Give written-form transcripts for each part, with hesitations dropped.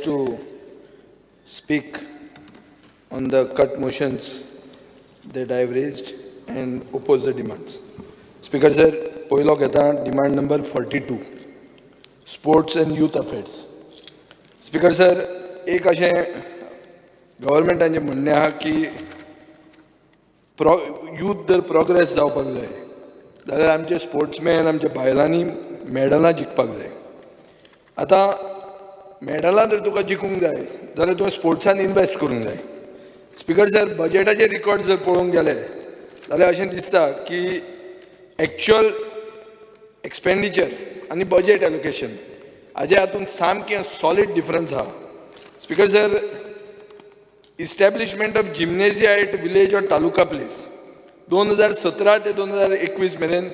to speak on the cut motions that I have raised and oppose the demands. Speaker sir, पहिलो घेता demand number 42, sports and youth affairs. Speaker sir, एक अशें गव्हर्मेंटाचें म्हणणें आहा की youth जर progress जावपाक जाय जाल्यार आमचे स्पोर्ट्समॅन आमच्या बायलांनी मेडलां जिखपाक जाय. आतां मेडलां जर तुका जिखूंक जाय जाल्यार तुवें स्पोर्ट्सान इन्वेस्ट करूंक जाय. स्पीकर सर, बजेटाचे रिकॉर्ड जर पळोवंक गेले जाल्यार अशें दिसता की एक्चुअल एक्सपेंडिचर आनी बजेट एलोकेशन हाजे हातूंत सामकें सॉलीड डिफरन्स आहा. Speaker sir, establishment of gymnasia at village or taluka place 2017 ते 2021 मेरेन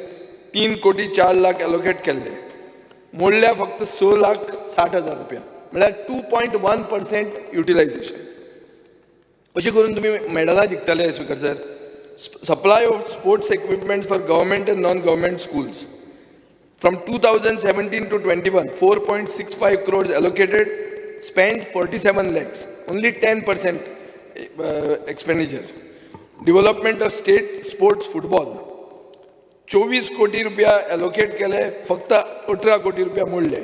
3 कोटी 4 लाख एलोकेट केल्ले, मोडल्या फक्त 6,60,000 रुपया, म्हळ्यार 2.1% युटिलायझेशन. अशें करून तुमी मेडलां जिखतले. Speaker sir, supply of sports equipment for government and non government schools from 2017 to 21 4.65 crores allocated, spent 47 lakhs, only 10% expenditure. Development of state sports football 24 कोटी रुपया एलोकेट केले, फक्त 18 कोटी रुपया मोडले.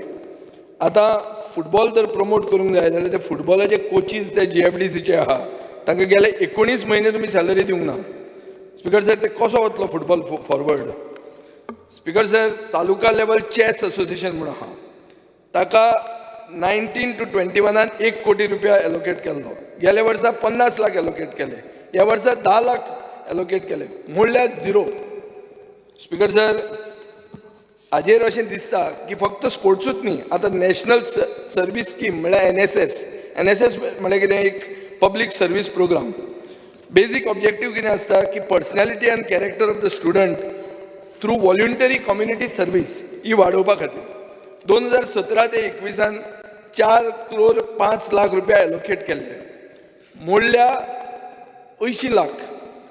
आता फुटबॉल जर प्रमोट करूंक जाय जाल्यार ते फुटबॉलाचे कोचीस ते JFDCचे आहा तांकां गेले 19 म्हयने तुमी सॅलरी दिवंक ना. स्पीकर सर, ते कसो वतलो फुटबॉल फॉरवर्ड? स्पीकर सर, तालुका लेवल चॅस असोसिएशन म्हूण आहा ताका 19 to 21 1 कोटी रुपया एलोकेट केल्लो. गेल्या वर्सा 50 लाख एलोकेट केले, ह्या वर्सा 10 लाख एलोकेट केले, मोडल्या 0. स्पीकर सर, हाजेर अशें दिसता की फक्त स्पोर्ट्सूच न्ही, आतां नॅशनल सर्वीस स्कीम म्हळ्यार NSS म्हळ्यार कितें, एक public service programme. Basic objective कितें आसता की personality and character of the student through voluntary community service ही वाडोवपा खातीर 2017 ते 21 4 करोड 5 लाख रुपया एलोकेट केल्ले, मोडल्या 80 लाख,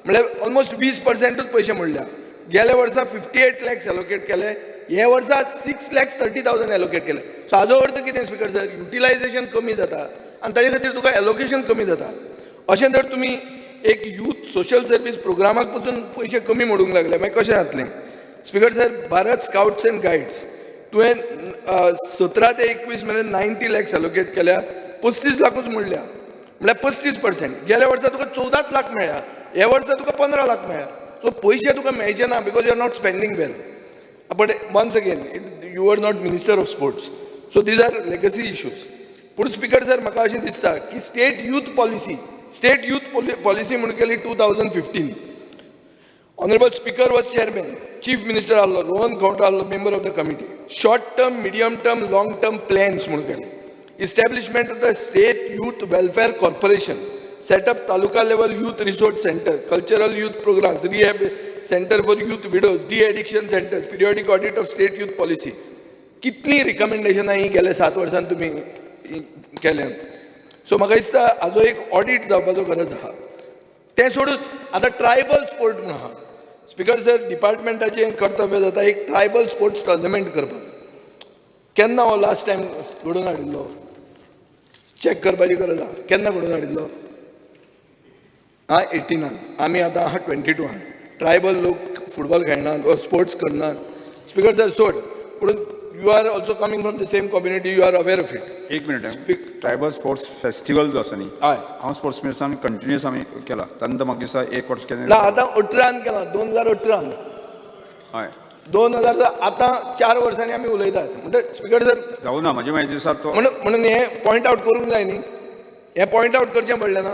म्हळ्यार ऑलमोस्ट 20%च पयशे मोडल्या. गेल्या वर्सा 58 lakhs एलोकेट केले, ह्या वर्सा 6,30,000 एलोकेट केले. सो हाजो अर्थ कितें स्पीकर सर? युटिलायझेशन कमी जाता आनी ताजे खातीर तुका एलोकेशन कमी जाता. अशें जर तुमी एक यूथ सोशल सर्वीस प्रोग्रामाक पसून पयशे कमी मोडूंक लागले मागीर कशें जातलें? Speaker sir, Bharat scouts end guides तुवें 17 ते 21 मेरेन 90 lakhs एलोकेट केल्या, 35 लाखूच मोडल्या, म्हळ्यार 35%. गेल्या वर्सा तुका 14 लाख मेळ्ळ्या, ह्या वर्सा तुका 15 लाख मेळ्ळ्या. सो पयशे तुका मेळचे ना because you are not spending well. But once again you are not minister of sports, so these are legacy issues. पूण स्पीकर सर, म्हाका अशें दिसता की स्टेट यूथ पॉलिसी म्हणून केली 2015. Honourable speaker was chairman, chief minister आहलो, रोहन खंवटो आहलो member of the committee. Short term, medium term, long term plans म्हणून केले. Establishment of the state youth welfare corporation, set up taluka level youth resource center, cultural youth programs, rehab center for youth widows, de-addiction centers, periodic audit of state youth policy. कितली रिकमेंडेशनां ही गेल्या 7 वर्सांत तुमी केल्यात. So म्हाका दिसता हाजो एक audit जावपाचो गरज आहा. तें सोडूच आतां ट्रायबल स्पोर्ट म्हणून आहा. स्पीकर सर, डिपार्टमेंटाचें कर्तव्य जाता एक ट्रायबल स्पोर्ट्स टॉर्नामेंट करपाक. केन्ना हो लास्ट टायम घडोवन हाडिल्लो? चॅक करपाची गरज आहा. केन्ना घडोवन हाडिल्लो? 18. आमी आतां आहा 22. ट्रायबल लोक फुटबॉल खेळनात, स्पोर्ट्स करनात. स्पीकर सर, सोड, पूण you are also coming from the same community, you are aware of it. एक मिनिट, ट्रायबल स्पोर्ट्स फेस्टिवल जो आसा न्ही, हय, हांव स्पोर्ट्स मिनिस्टरान कंटिन्युअस आमी केला. तांकां म्हाका दिसता 1 वर्स केलें ना, आतां 18 केला, 2018. हय, 2000 आतां 4 वर्सांनी आमी उलयतात. म्हणजे स्पीकर सर, जावं ना, म्हाजी म्हायती दिसता तो म्हणून हे पॉयंट आवट करूंक जाय न्ही, हें पॉयंट आवट करचें पडलें ना.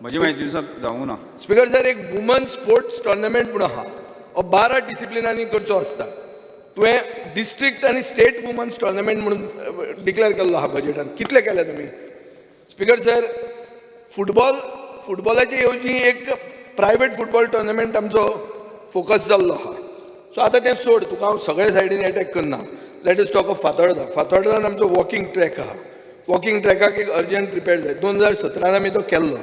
म्हजी म्हायती दिसता जावं ना. स्पीकर सर, एक वुमन स्पोर्ट्स टॉर्नामेंट म्हणून आहा, हो 12 डिसिप्लिनांनी करचो आसता. तुवें डिस्ट्रिक्ट आनी स्टेट वुमन्स टॉर्नामेंट म्हणून डिक्लेअर केल्लो आहा बजेटान. कितले केल्या तुमी? स्पीकर सर, फुटबॉलाचे येवजी एक प्रायवेट फुटबॉल टॉर्नामेंट आमचो फोकस जाल्लो आहा. सो आतां तें सोड, तुका हांव सगळे सायडीन अटॅक करना. Let us talk of Fatorda. फातोर्डान आमचो वॉकिंग ट्रॅक आहा. वॉकिंग ट्रॅकाक एक अर्जंट रिपेर जाय. 2017 आमी तो केल्लो,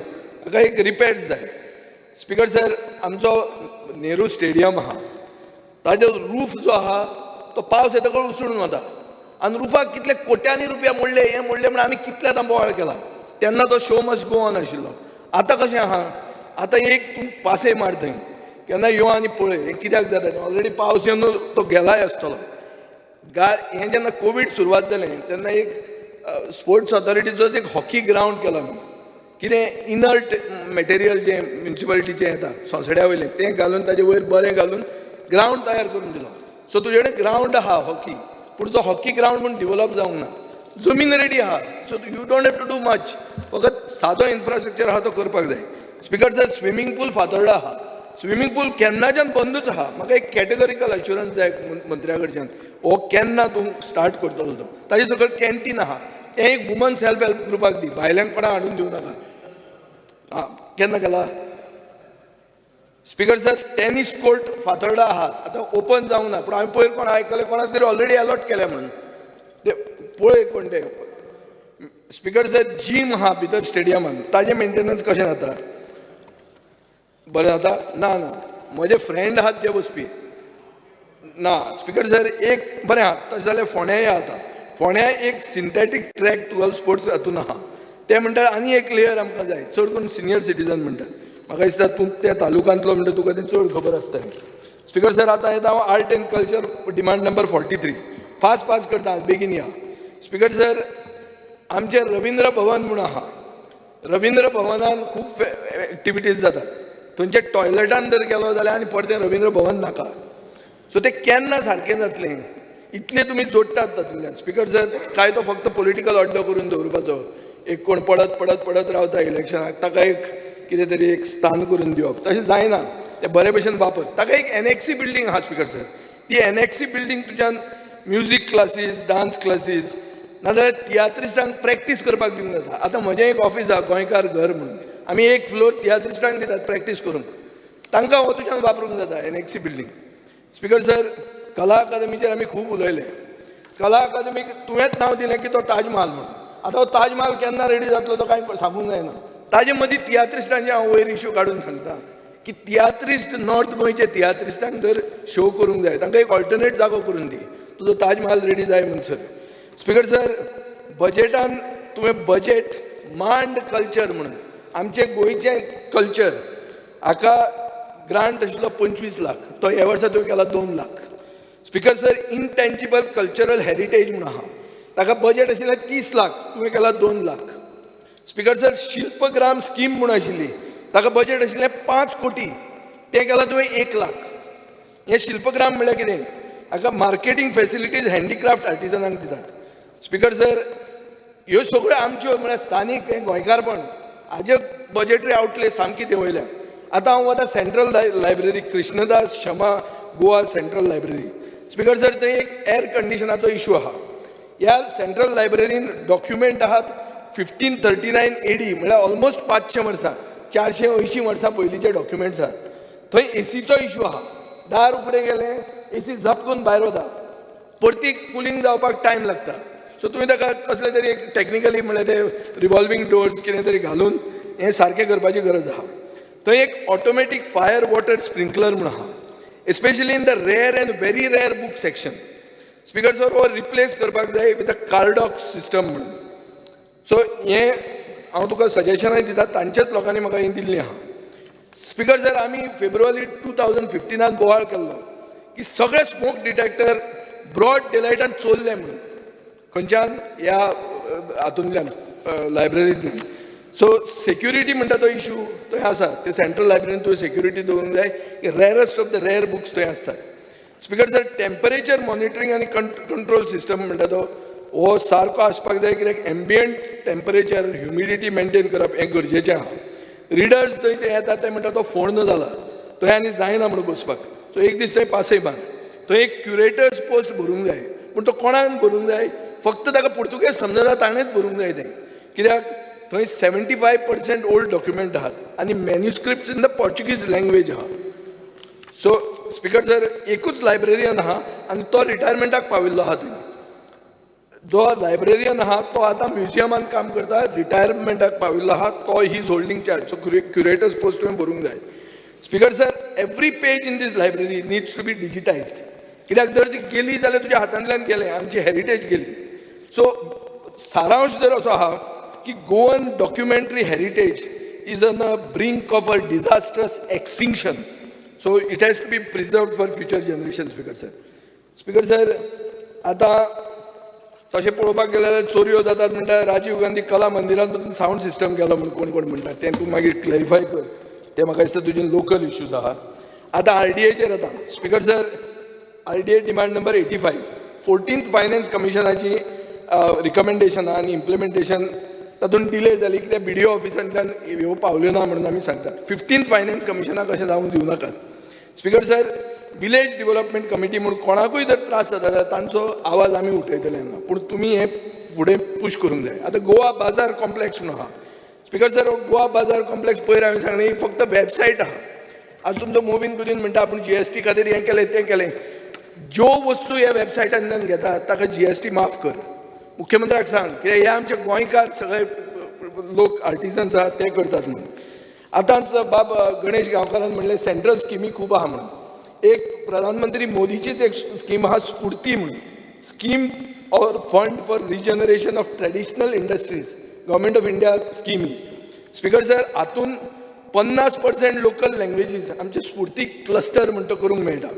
ताका एक रिपेर्स जाय. स्पीकर सर, आमचो नेहरू स्टेडियम आहा, ताजो रूफ जो आहा तो पावस येतकच उसळून वता. आनी रुफाक कितले कोट्यांनी रुपया मोडले हे मोडले म्हणून आमी कितले बोवाळ केला तेन्ना तो शो मस्ट गो ऑन आशिल्लो आतां कशें आहा आतां एक तूं पासय मार थंय केन्ना यो आनी पळय हें कित्याक जाता ऑलरेडी पावस येवन तो गेलाय आसतलो हें जेन्ना कोवीड सुरवात जालें तेन्ना एक स्पोर्ट्स ऑथॉरिटीचोच एक हॉकी ग्रावंड केलो आमी कितें इनर्ट मॅटेरियल जें म्युन्सिपालिटीचें येता सोंसड्या वयलें तें घालून ताजे वयर बरें घालून ग्रावंड तयार करून दिलो सो तुजे कडेन ग्रावंड आहा हॉकी पूण तो हॉकी ग्रावंड म्हूण डिवेलप जावंक ना जमीन रेडी आहा so you don't have to do much फकत सादो इन्फ्रास्ट्रक्चर आहा तो करपाक जाय speaker sir swimming pool Fatorda आहा स्विमींग पूल केन्नाच्यान बंदूच आहा म्हाका एक कॅटेगोरिकल अश्युरन्स जाय मंत्र्या कडच्यान हो केन्ना तूं स्टार्ट करतलो तो ताजे सकयल कॅन्टीन आहा तें एक वुमन सेल्फ हेल्प ग्रुपाक दी भायल्यांक कोणाक हाडून दिवं नाका केन्ना केला speaker sir tennis court Fatorda आहात आतां ओपन जावंक ना पूण हांवें पयर कोण आयकलें कोणाक तरी ऑलरेडी अलॉट केल्या म्हणून ते पळय कोण ते स्पिकर सर जीम आहा भितर स्टेडियमान ताजें मेंटेनन्स कशें जाता बरें जाता ना ना म्हजे फ्रेंड आहात जे वचपी ना स्पिकर सर एक बरें आहा तशें जाल्यार फोंड्याय आतां फोंड्या एक सिंथेटीक ट्रॅक 12 स्पोर्ट्स हातून आहा ते म्हणटा आनी एक लेयर आमकां जाय चड करून सिनियर सिटीजन म्हणटात म्हाका दिसता तूं त्या तालुकांतलो म्हणटा तुका तें चड खबर आसतलें स्पिकर सर आतां येता हांव art end culture demand number 43 fast करता बेगीन या स्पिकर सर आमचें रविंद्र भवन म्हूण आहा रविंद्र भवनान खूब एक्टिविटीज जातात थंयचे टॉयलेटान जर गेलो जाल्यार आनी परतें रविंद्र भवन नाका सो तें केन्ना सारकें जातलें इतलें तुमी जोडटात तातूंतल्यान स्पिकर सर काय तो फक्त पॉलिटिकल अड्डो करून दवरपाचो एक कोण पडत रावता इलेक्शनाक ताका एक कितें तरी एक स्थान करून दिवप तशें जायना तें बरे भशेन वापर ताका एक एनएक्सी बिल्डींग आहा स्पिकर सर ती एनएक्सी बिल्डींग तुज्यान म्युजीक क्लासीस डान्स क्लासीस नाजाल्यार तियात्रिस्टांक प्रॅक्टीस करपाक दिवंक जाता आतां म्हजें एक ऑफीस आहा गोंयकार घर म्हणून आमी एक फ्लोर तियात्रिस्टांक दितात प्रॅक्टीस करूंक तांकां हो तुज्यान वापरूंक जाता एनएक्सी बिल्डींग स्पिकर सर कला अकादमीचेर आमी खूब उलयले कला अकादमीक तुवेंच नांव दिलें की तो ताज महाल म्हणून आतां हो ताज महाल केन्ना रेडी जातलो तो कांय सांगूंक जायना ताजे मदीं तियात्रिस्टांचे हांव वयर इश्यू काडून सांगता की तियात्रिस्ट नॉर्थ गोंयचे तियात्रिस्टांक जर शो करूंक जाय तांकां एक ऑल्टरनेट जागो करून दी तुजो ताज महाल रेडी जाय म्हणसर स्पिकर सर बजेटान तुवें बजेट मांड कल्चर म्हणून आमचे गोंयचें कल्चर हाका ग्रांट आशिल्लो 25 लाख तो ह्या वर्सा तुवें केला 2 lakh speaker sir intangible cultural heritage म्हणून आहा ताका बजेट आशिल्लें 30 लाख तुवें केला 2 lakh speaker sir Shilpgram scheme म्हणून आशिल्ली ताका बजेट आशिल्लें 5 कोटी तें केलां तुवें 1 लाख हें शिल्पग्राम म्हणल्यार कितें हाका मार्केटींग फेसिलिटीज हँडीक्राफ्ट आर्टिजनांक दितात स्पिकर सर ह्यो सगळ्यो आमच्यो म्हळ्यार स्थानीक हें गोंयकारपण हाजे बजेटरी आवटले सामकी देंवयल्या आतां हांव वता central library Krishnadas Shama Goa central library speaker sir थंय एक एअर कंडिशनाचो इशू आहा ह्या सेंट्रल लायब्ररीन डॉक्युमेंट आहात 1539 AD म्हळ्यार ऑलमोस्ट 500 वर्सां 480 वर्सां पयलींचे डॉक्युमेंट्स आहात थंय एसीचो इशू आहा दार उगडें गेलें एसी झप करून भायर वता परतीक कुलींग जावपाक टायम लागता सो तुवें ताका कसले तरी एक टॅक्निकली म्हळ्यार ते रिवॉल्विंग डोर्स कितें तरी घालून हें सारकें करपाची गरज आहा थंय एक ऑटोमॅटीक फायर वॉटर स्प्रिंकलर म्हूण आहा especially in the rare end very rare book section speaker sir हो रिप्लेस करपाक जाय विथ अ कार्डॉक्स सिस्टम म्हणून सो हें हांव तुका सजेशनाय दिता तांच्याच लोकांनी म्हाका हें दिल्लीं आहा स्पिकर सर आमी फेब्रुवारी 2015 बोवाळ केल्लो की सगळे स्मोक डिटेक्टर ब्रॉड डेलायटान चोरले म्हणून खंयच्यान ह्या हातूंतल्यान लायब्ररींतल्यान सो सेक्युरिटी म्हणटा तो इशू थंय आसा ते सेंट्रल लायब्ररीन तुवें सेक्युरिटी दवरूंक जाय की रेअरस्ट ऑफ द रेअर बुक्स थंय आसतात स्पिकर सर टेम्परेचर मॉनिटरींग आनी कंट्रोल सिस्टम म्हणटा तो हो सारको आसपाक जाय कित्याक एम्बियंट टेम्परेचर ह्युमिडिटी मेंटेन करप हें गरजेचें आहा रिडर्स थंय ते येतात ते म्हणटा तो फोण जाला थंय आनी जायना म्हणून बसपाक सो एक दीस थंय पासय बांद थंय एक क्युरेटर्स पोस्ट भरूंक जाय पूण तो कोणाक भरूंक जाय फक्त ताका पुर्तुगेज समजता ताणेंच भरूंक जाय तें कित्याक थंय 75% ओल्ड डॉक्युमेंट आहात आनी manuscripts in the Portuguese language आहा सो स्पिकर सर एकूच लायब्ररीयन आहा आनी तो रिटायरमेंटाक पाविल्लो आहा थंय जो लायब्ररीयन आहा तो आतां म्युजियमान काम करता रिटायरमेंटाक पाविल्लो आहा तो he is holding charge so curator's post तुवें भरूंक जाय speaker sir every page in these library needs to be digitised कित्याक जर ती गेली जाल्यार तुज्या हातांतल्यान गेलें, आमची हेरिटेज गेली. सो सारांश जर असो आहा की Goan documentary heritage is on a brink of a disastrous extinction. So it has to be preserved for future generation. Speaker sir, आतां तशें पळोवपाक गेलें जाल्यार चोरयो जातात म्हणटा राजीव गांधी कला मंदिरांत सावंड सिस्टम गेलो म्हणून कोण कोण म्हणटा तें तूं मागीर क्लॅरिफाय कर. ते म्हाका दिसता तुजें लोकल इश्यूज आहा. आतां RDAचेर येता. Speaker sir, RDA demand number 85, 14th finance कमिशनाची रिकमेंडेशनां आनी इम्प्लिमेंटेशन तातूंत डिले जाली कित्याक BDO ऑफिसांतल्यान ह्यो पावल्यो ना म्हणून आमी सांगतात. 15th फायनान्स कमिशनाक अशें जावंक दिवनाकात. Speaker sir, village development committee म्हणून कोणाकूय जर त्रास जाता जाल्यार तांचो आवाज आमी उठयतले हांगा, पूण तुमी हें फुडें पुश करूंक जाय. आतां गोवा बाजार कॉम्प्लेक्स म्हणून आहा. स्पीकर सर, गोवा बाजार कॉम्प्लेक्स पयर हांवें सांगलें ही फक्त वेबसायट आहा. आज तुमचो मोवीन कुदीन म्हणटा आपूण GST खातीर हें केलें तें केलें. ज्यो वस्तू ह्या वेबसायटांतल्यान घेतात ताका GST माफ कर. मुख्यमंत्र्याक सांग की हे आमचे गोंयकार सगळे लोक आर्टिजन्स आहात ते करतात म्हणून. आतांच बाब गणेश गांवकारान म्हणलें सेंट्रल स्किमी खूब आहा म्हणून. एक प्रधानमंत्री मोदीचीच एक स्कीम आहा स्फूर्ती म्हणून, scheme or fund for regeneration of traditional industries, government of India scheme he. Speaker sir, हातून 50% लोकल लँग्वेजीस आमचे स्फूर्ती क्लस्टर म्हणटा करूंक मेळटा.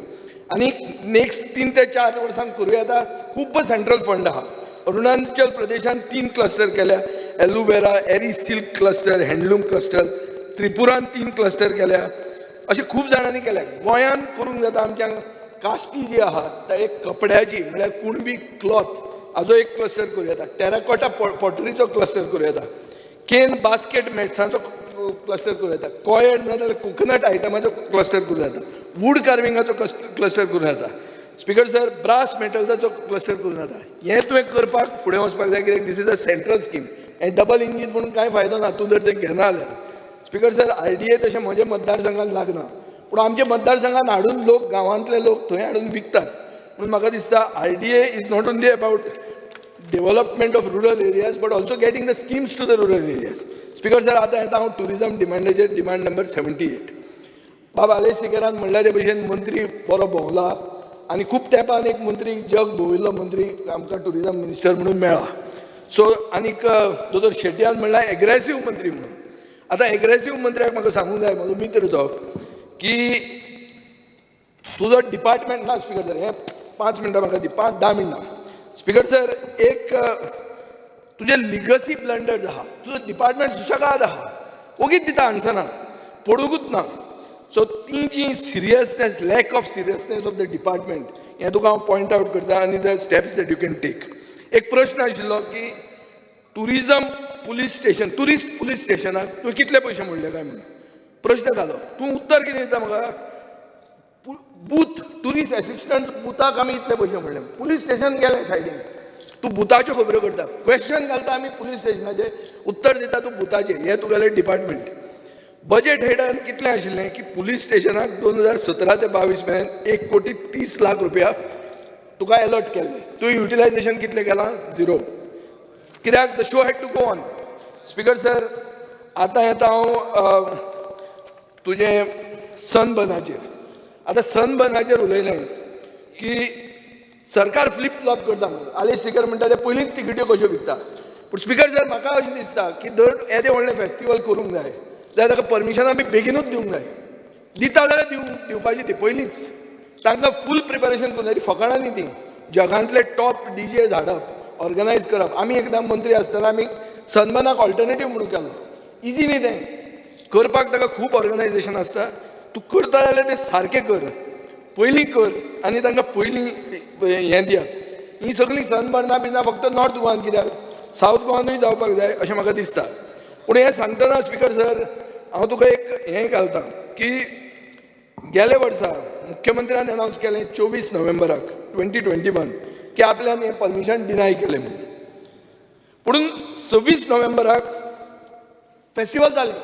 आनी नेक्स्ट 3 ते 4 वर्सांक करूं येता. खूब सेंट्रल फंड आहा. अरुणाचल प्रदेशान 3 क्लस्टर केल्या, aloe vera, eri silk cluster, handloom cluster. त्रिपुरान 3 क्लस्टर केल्या. अशें खूब जाणांनी केल्या. गोंयान करूंक जाता. आमच्या काश्टी जी आहा त्या एक कपड्याची म्हळ्यार कुणबी क्लॉथ हाजो एक क्लस्टर करूं येता. टेराकोटा पॉटरीचो क्लस्टर करूं येता. केन बास्केट मॅट्सांचो क्लस्टर करूं येता. कॉयड ना जाल्यार कोकोनट आयटमाचो क्लस्टर करूं येता. वूड कार्विंगाचो क्लस्टर करूं येता. स्पीकर सर, ब्रास मेटल्साचो क्लस्टर करूं येता. हें तुवें करपाक फुडें वचपाक जाय कित्याक this is a central scheme. हें डबल इंजीन म्हणून कांय फायदो ना तूं जर तें घेना जाल्यार. स्पीकर सर, RDA तशें म्हज्या मतदारसंघात लागना, पूण आमच्या मतदारसंघात हाडून लोक गांवांतले लोक थंय हाडून विकतात. म्हणून म्हाका दिसता RDA is not only about development of rural areas but also getting the schemes to the rural areas. Speaker sir, आतां येता हांव टुरिजम डिमांडाचेर, डिमांड नंबर 78. बाब आलेसेकरान म्हणल्या ते भशेन मंत्री बरो भोंवला आनी खूब तेंपान एक मंत्री जग भोंविल्लो मंत्री आमकां टुरिजम मिनिस्टर म्हणून मेळ्ळा. सो आनीक दोतोर शेट्यान म्हणल्यार एग्रेसीव मंत्री म्हणून. आतां एग्रेसीव मंत्र्याक म्हाका सांगूंक जाय म्हजो मित्र तो की तुजो डिपार्टमेंट ना. स्पीकर सर, हें 5 मिनटां म्हाका दी, 5-10 मिनटां. स्पीकर सर, एक तुजे लिगसी ब्लंडर्स आहा, तुजो डिपार्टमेंट सुशेगाद आहा, ओगीच दिता आन्सरां, पडूंकूच ना. सो ती जी seriousness, lack of seriousness of the department हें तुका हांव पॉयंट आवट करता आनी the steps that you can take. एक प्रश्न आशिल्लो की tourism police station, tourist police स्टेशनाक तुवें कितले पयशे मोडले काय म्हणून प्रश्न घालो. तूं उत्तर कितें दिता म्हाका? बूथ टुरिस्ट एसिस्टंट बुथाक आमी इतले पयशे मोडले. पुलीस स्टेशन गेलें सायडीन, तूं बुथाच्यो खबरो करता. क्वेश्चन घालता आमी पुलीस स्टेशनाचेर, उत्तर दिता तूं बुथाचेर. हें तुगेलें डिपार्टमेंट. बजेट हेडान कितलें आशिल्लें की पुलीस स्टेशनाक 2017 ते 22 मेरेन 1,30,00,000 रुपया तुका अलॉट केल्ले. तुवें युटिलायजेशन कितलें केलां? 0. कित्याक the show had to go on. Speaker sir, आतां येता हांव तुजें सनबर्नाचेर. आतां सनबर्नाचेर उलयलें की सरकार फ्लिप फ्लॉप करता म्हणून. आलेसेकर म्हणटा ते पयलींच तिकेट्यो कश्यो विकता. पूण स्पीकर सर, म्हाका अशें दिसता की दर येदें व्हडलें फेस्टिवल करूंक जाय जाल्यार ताका परमिशनां बी बेगीनूच दिवंक जाय. दिता जाल्यार दिवपाची ती पयलींच. तांकां फूल प्रिपरेशन करून जाय. फकाणांनी ती जगांतले टॉप DJs हाडप, ऑर्गनायज करप. आमी एकदां मंत्री आसतना आमी सनबर्नाक ऑल्टरनेटीव म्हणून केलो. इजी न्ही तें करपाक, ताका खूब ऑर्गनायजेशन आसता. तूं करता जाल्यार तें सारकें कर, पयलीं कर आनी तांकां पयलीं हें दियात. ही सगळीं सनबर्नां बिना फक्त नॉर्थ गोवान, कित्याक सावथ गोवानूय जावपाक जाय अशें म्हाका दिसता. पूण हें सांगतना स्पीकर सर, हांव तुका एक हें घालतां की गेले वर्सा मुख्यमंत्र्यान अनावन्स केलें 24 नोव्हेंबराक 2021 की आपल्यान हें परमिशन डिनाय केलें म्हणून. पुणून 26 नोव्हेंबराक फेस्टिवल जालें.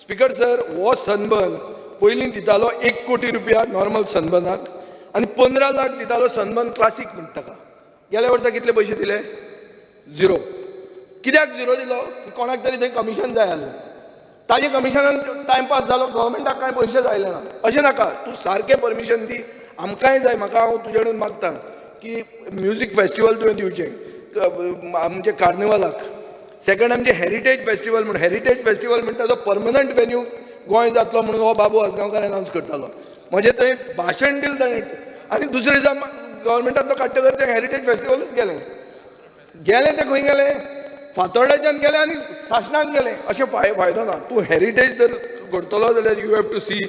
स्पीकर सर, हो सनबर्न पयलीं दितालो 1 कोटी रुपया नॉर्मल सनबर्नाक आनी 15 लाख दितालो सनबर्न क्लासीक म्हणटा ताका. गेल्या वर्सा कितले पयशे दिले? 0. कित्याक 0 दिलो? कोणाक तरी थंय कमिशन जाय आसलें. ताजे कमिशनान टायमपास जालो, गव्हर्मेंटाक कांय पयशे जायले ना. अशें नाका, तूं सारकें परमिशन दी आमकांय जाय, म्हाका हांव तुजे कडेन मागतां की म्युजीक फेस्टिवल तुवें दिवचें आमचे कार्निवलाक. सेकंड आमचे हेरिटेज फेस्टिवल म्हणून, हेरिटेज फेस्टिवल म्हणटा तो परमनंट वेन्यू गोंय जातलो म्हणून हो बाबू आसगांवकार अनावन्स करतालो. म्हणजे थंय भाशण दिलें ताणें आनी दुसरे दिसा गव्हर्मेंटान तो काडटकर तें हेरिटेज फेस्टिवलूच गेलें ते खंय गेले, फातोर्ड्याच्यान गेले आनी सासणाक गेले. अशें फायदो ना. तूं हेरिटेज जर करतलो जाल्यार you have to see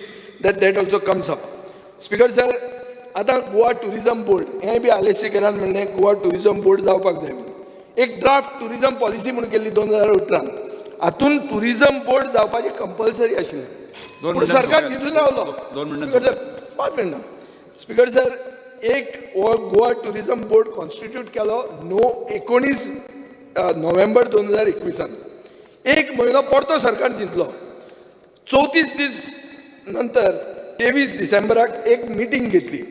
that also comes up. Speaker sir, आतां गोवा टुरिजम बोर्ड हें बी आलेश सेकेरान म्हणलें गोवा टुरिजम बोर्ड जावपाक जाय म्हणून. एक ड्राफ्ट टुरिजम पॉलिसी म्हणून केल्ली 2018. हातून टुरिजम बोर्ड जावपाचें कंपल्सरी आशिल्लें. पूण सरकार न्हिदून रावलो. स्पीकर सर 5 मिनटां. स्पीकर सर, एक गोवा टुरिजम बोर्ड कॉन्स्टिट्यूट केलो 19 नोव्हेंबर 2021. एक म्हयनो परतो सरकार दितलो. 34 दीस नंतर 23 डिसेंबराक एक मिटींग घेतली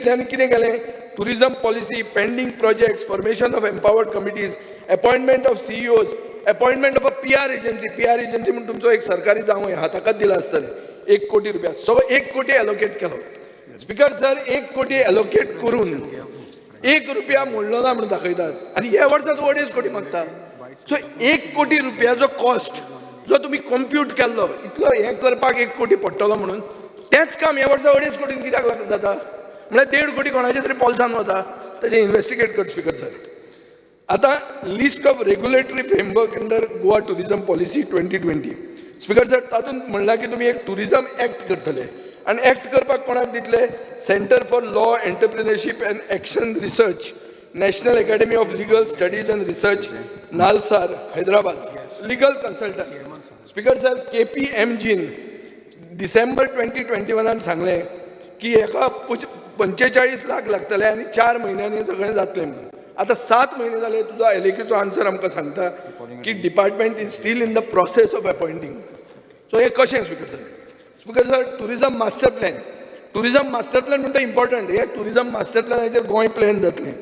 आनी कितें केलें, tourism policy, pending projects, formation of empowered committees, appointment of CEOs, appointment of a PR agency म्हणून तुमचो एक सरकारी जावं हा ताकाच दिला आसतलें. 1 कोटी रुपया सगळो 1 कोटी एलोकेट केलो. स्पीकर सर, 1 कोटी एलोकेट करून 1 रुपया मोडलो ना म्हणून दाखयतात आनी ह्या वर्सा तूं 2.5 कोटी मागता. सो 1 कोटी रुपयाचो कॉस्ट जो तुमी कॉम्प्यूट केल्लो, इतलो हें करपाक 1 कोटी पडटलो म्हणून, तेंच काम ह्या वर्सा 2.5 कोटीन कित्याक जाता? म्हळ्यार 1.5 कोटी कोणाचे तरी पॉल्सान वता. तेजें इन्व्हेस्टिगेट कर स्पीकर सर. आतां list of regulatory framework under Goa tourism policy 2020. Speaker sir, तातूंत म्हणलां की तुमी एक टुरिजम एक्ट करतले आनी एक्ट करपाक कोणाक दितले? Centre for law entrepreneurship and action research, national academy of legal studies and research, NALSAR, Hyderabad, legal consultant. Speaker sir, KPMGन डिसेंबर 2021 सांगलें की हेका 45 लाख लागतले आनी 4 म्हयन्यांनी हें सगळें जातलें म्हणून. आतां 7 म्हयने जाले, तुजो एलेक्यूचो आन्सर आमकां सांगता की department is still in the process of appointing. So हें कशें speaker sir? Speaker sir, tourism master plan म्हणटा इम्पॉर्टंट. हे टुरिजम मास्टर प्लॅनाचेर गोंय प्लॅन जातलें.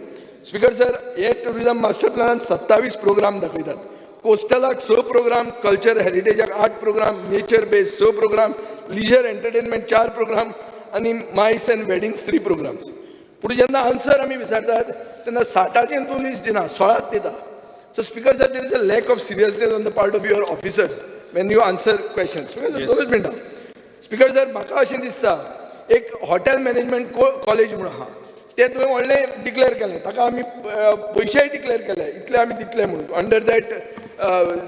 स्पीकर सर, हे टुरिजम मास्टर प्लॅनान 27 प्रोग्राम दाखयतात. कोस्टलाक 6 प्रोग्राम, कल्चर हेरिटेजाक 8 programme, nature base 6 programme, leisure entertainment 4 programme आनी मायस एंड वेडिंग्स 3 प्रोग्राम्स. पूण जेन्ना आन्सर आमी विचारतात तेन्ना 60चें तूं लिस्ट दिना, 16च दिता. So speaker sir, there is a lakh of seriousness on the part of your officers Wien you answer questions. दोनच मिनटां. स्पीकर सर, म्हाका अशें दिसता एक हॉटेल मॅनेजमेंट कॉलेज म्हणून आहा, तें तुवें व्हडलें डिक्लेअर केलें, ताका आमी पयशेय डिक्लेअर केले, इतले आमी दितले म्हणून under that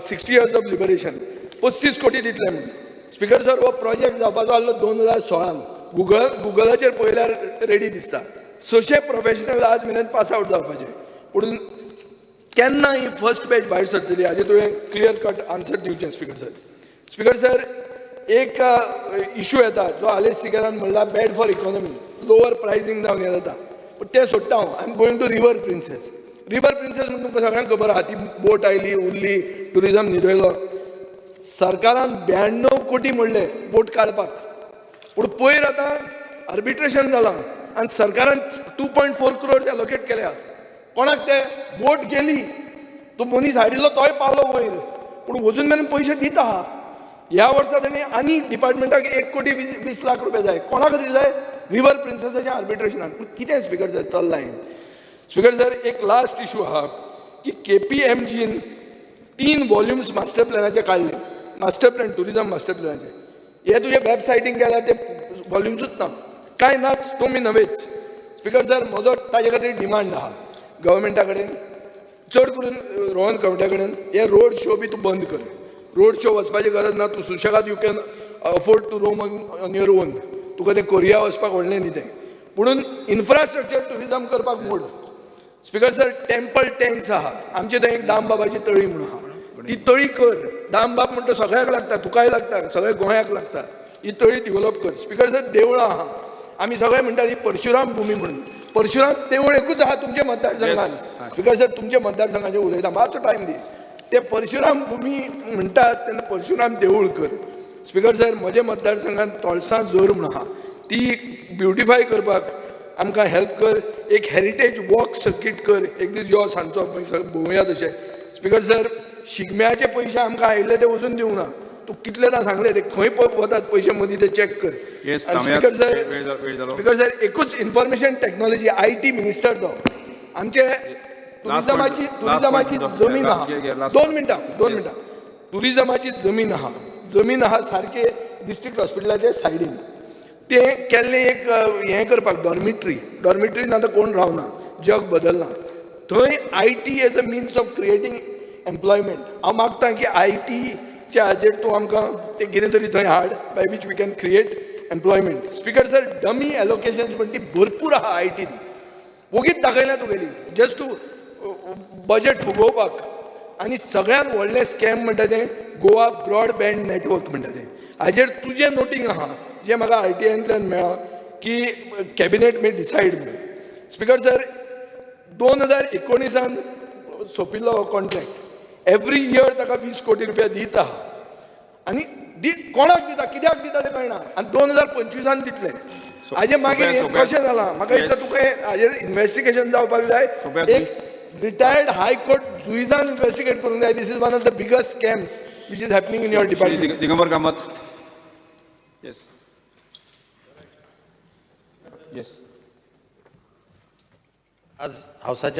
60 years of liberation 35 कोटी दितले म्हणून. स्पीकर सर, हो प्रोजेक्ट जावपाचो आसलो 2016. गुगलाचेर पळयल्यार रेडी दिसता. 600 प्रोफेशनल आज मेरेन पास आवट जावपाचे. पूण केन्ना ही फर्स्ट बॅच भायर सरतली हाजें तुवें क्लियर कट आन्सर दिवचें स्पीकर सर. स्पीकर सर, एक इशू येता जो आलेश सिकेरान म्हणला bad for economy, lower pricing जावन हें जाता. पूण तें सोडटा हांव. I am going to river princess म्हणून तुमकां सगळ्यांक खबर आहा, ती बोट आयली, उरली, टुरिजम न्हिदयलो. सरकारान 92 कोटी म्हणले बोट काडपाक. पूण पयर आतां आर्बिट्रेशन जालां आनी सरकारान 2.4 crores एलोकेट केल्या. कोणाक ते बोट गेली, तो मनीस हाडिल्लो तोय पावलो वयर, पूण वचून मेरेन पयशे दीत आहा. ह्या वर्सा तांणी आनी डिपार्टमेंटाक 1 कोटी 20 लाख रुपया जाय. कोणा खातीर जाय? रिवर प्रिन्सेसाच्या आर्बिट्रेशनाक. पूण कितें स्पीकर सर चल्लां हें? स्पीकर सर, एक लास्ट इशू आहा की KPMGन 3 वॉल्युम्स मास्टर प्लॅनाचे काडले. मास्टर प्लॅन, टुरिजम मास्टर प्लॅनाचे. हे तुजे वेबसायटीन गेल्यार ते वॉल्युम्सूच ना, कांय नाच, तुमी नवेच. स्पीकर सर, म्हजो ताजे खातीर डिमांड आहा गव्हर्मेंटा कडेन, चड करून रोहन कमिट्या कडेन, हे रोड शो बी तूं बंद कर. रोड शो वचपाची गरज ना. तूं सुशेगाद you can afford to roam on your own. तुका तें कोरिया वचपाक व्हडलें न्ही तें. म्हणून इन्फ्रास्ट्रक्चर टुरिजम करपाक मोड. स्पीकर सर, टेम्पल टँक्स आहा. आमचे थंय एक दामबाबाची तळी म्हणून आहा, ती तळी कर. दामबाब म्हणटा सगळ्याक लागता, तुकाय लागता, सगळ्या गोंयाक लागता. ही तळी डेव्हलप कर. स्पीकर सर, देवळां आहा. आमी सगळे म्हणटा ही परशुराम भुमी म्हणून. परशुराम देवूळ एकूच आहा तुमच्या मतदारसंघात. स्पीकर सर, तुमच्या मतदारसंघाचें उलयता, मातसो टायम दी. ते परशुराम भुमी म्हणटात तेन्ना परशुराम देवूळ कर. स्पीकर सर, म्हज्या मतदारसंघात तोळसां झर म्हणून आहा, ती ब्युटिफाय करपाक आमकां हेल्प कर. एक हेरिटेज वॉक सर्कीट कर. एक दीस यो सांजचो भोंवया तशें. स्पीकर सर, शिगम्याचे पयशे आमकां आयिल्ले ते वचून दिवं ना. तू कितलेदा सांगले ते खंय वतात पयशे मदीं ते चॅक कर. येस स्पीकर सर, वेळ झालो. स्पीकर सर, एकूच इन्फॉर्मेशन टेक्नॉलॉजी IT मिनिस्टर तो आमचे टुरिझमाची जमीन आहा. दोन मिनटां. टुरिझमाची जमीन आहा सारखे डिस्ट्रिक्ट हॉस्पिटलाच्या सायडीन. ते केल्ले एक हें करपाक डॉर्मिटरीन आतां कोण रावना, जग बदलना. थंय IT as a means of creating employment. हांव मागतां की ITच्या हाजेर तूं आमकां ते कितें तरी थंय हाड by which we can create employment. Speaker sir, dummy allocations म्हणटी भरपूर आहा ITन. वगीत दाखयल्या तुगेली जस्ट टू बजेट फुगोवपाक. आनी सगळ्यांत व्हडलें स्कॅम म्हणटा तें गोवा ब्रॉडबँड नेटवर्क म्हणटा तें. हाजेर तुजें नोटींग आहा जें म्हाका RTIंतल्यान मेळ्ळां की कॅबिनेट मे डिसायड म्हणून. स्पीकर सर, 2019 सोंपिल्लो हो कॉन्ट्रॅक्ट. एवरी इयर ताका 20 कोटी रुपया दीत आहा. आनी कोणाक दिता, कित्याक दिता तें कळना. आनी 2025 दितले. हाजे मागीर हें कशें जालां म्हाका दिसता तुका हाजेर इन्व्हेस्टिगेशन जावपाक जाय. एक रिटायर्ड हायकोर्ट जुइजान इन्व्हेस्टिगेट करूंक जाय. This is one of the biggest scams which is happening in your department. Digambar Kamat. Yes. आज हावसाच्या